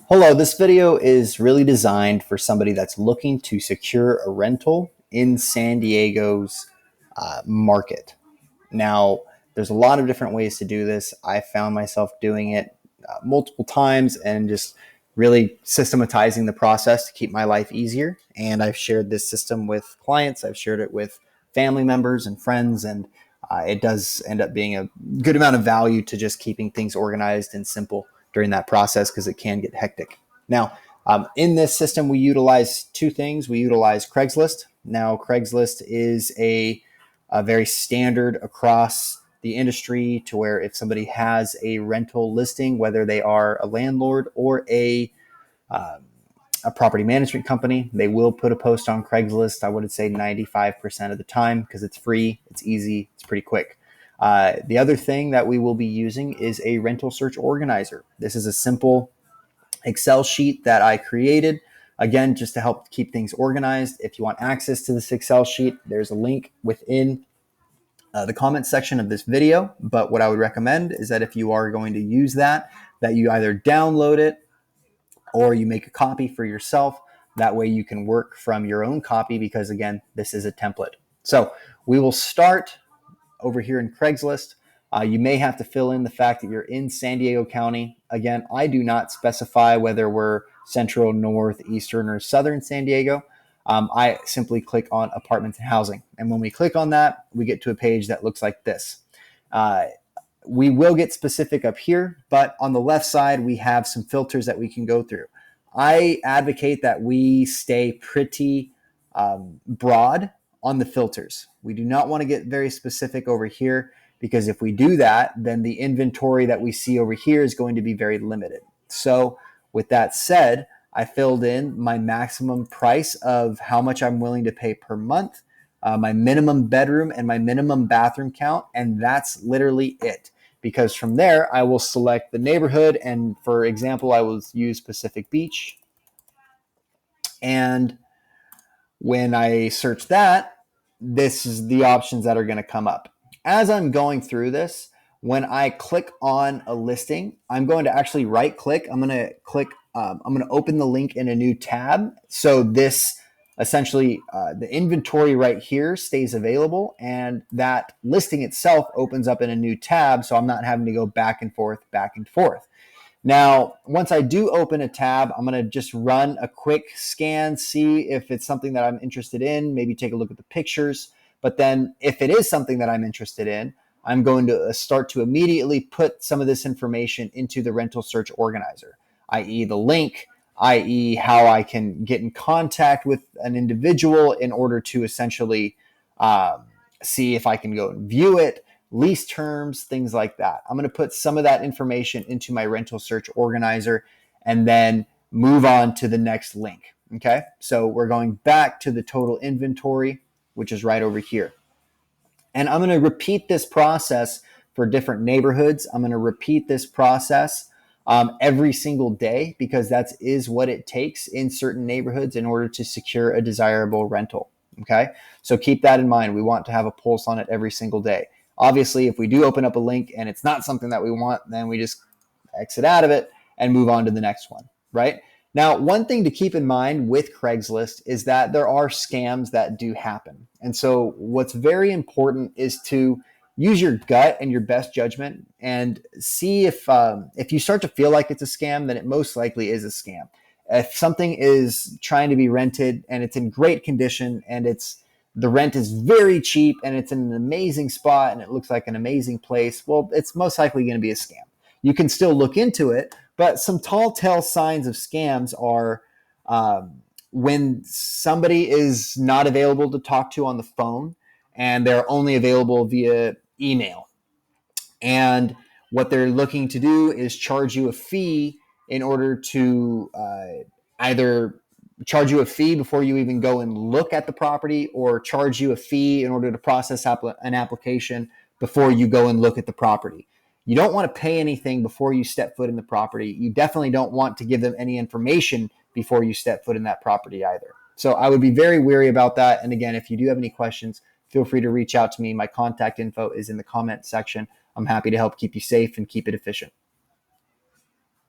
Hello, this video is really designed for somebody that's looking to secure a rental in San Diego's market. Now, there's a lot of different ways to do this. I found myself doing it multiple times and just really systematizing the process to keep my life easier. And I've shared this system with clients, I've shared it with family members and friends, and it does end up being a good amount of value to just keeping things organized and simple during that process because it can get hectic. Now, in this system, we utilize two things. We utilize Craigslist. Now, Craigslist is a very standard across the industry to where if somebody has a rental listing, whether they are a landlord or a property management company, they will put a post on Craigslist. I would say 95% of the time because it's free, it's easy, it's pretty quick. The other thing that we will be using is a rental search organizer. This is a simple Excel sheet that I created, again, just to help keep things organized. If you want access to this Excel sheet, there's a link within the comment section of this video. But what I would recommend is that if you are going to use that you either download it or you make a copy for yourself. That way you can work from your own copy because, again, this is a template. So we will start over here in Craigslist. You may have to fill in the fact that you're in San Diego County. Again, I do not specify whether we're central, north, eastern, or southern San Diego. I simply click on apartments and housing. And when we click on that, we get to a page that looks like this. We will get specific up here, but on the left side, we have some filters that we can go through. I advocate that we stay pretty broad on the filters. We do not want to get very specific over here because if we do that, then the inventory that we see over here is going to be very limited. So with that said, I filled in my maximum price of how much I'm willing to pay per month, my minimum bedroom and my minimum bathroom count, and that's literally it. Because from there, I will select the neighborhood. And for example, I will use Pacific Beach. And when I search that, this is the options that are going to come up. As I'm going through this, when I click on a listing, I'm going to actually right click. I'm going to open the link in a new tab. So this essentially the inventory right here stays available and that listing itself opens up in a new tab. So I'm not having to go back and forth. Now, once I do open a tab, I'm going to just run a quick scan, see if it's something that I'm interested in, maybe take a look at the pictures. But then if it is something that I'm interested in, I'm going to start to immediately put some of this information into the rental search organizer, i.e. the link, i.e. how I can get in contact with an individual in order to essentially see if I can go and view it, lease terms, things like that. I'm going to put some of that information into my rental search organizer and then move on to the next link. Okay, so we're going back to the total inventory, which is right over here. And I'm going to repeat this process for different neighborhoods. I'm going to repeat this process every single day because that is what it takes in certain neighborhoods in order to secure a desirable rental. Okay, so keep that in mind. We want to have a pulse on it every single day. Obviously, if we do open up a link and it's not something that we want, then we just exit out of it and move on to the next one, right? Now, one thing to keep in mind with Craigslist is that there are scams that do happen. And so what's very important is to use your gut and your best judgment and see if you start to feel like it's a scam, then it most likely is a scam. If something is trying to be rented and it's in great condition and the rent is very cheap and it's in an amazing spot and it looks like an amazing place, well, it's most likely going to be a scam. You can still look into it, but some tall tale signs of scams are when somebody is not available to talk to on the phone and they're only available via email. And what they're looking to do is charge you a fee in order to either charge you a fee before you even go and look at the property or charge you a fee in order to process an application before you go and look at the property. You don't want to pay anything before you step foot in the property. You definitely don't want to give them any information before you step foot in that property either. So I would be very wary about that. And again, if you do have any questions, feel free to reach out to me. My contact info is in the comment section. I'm happy to help keep you safe and keep it efficient.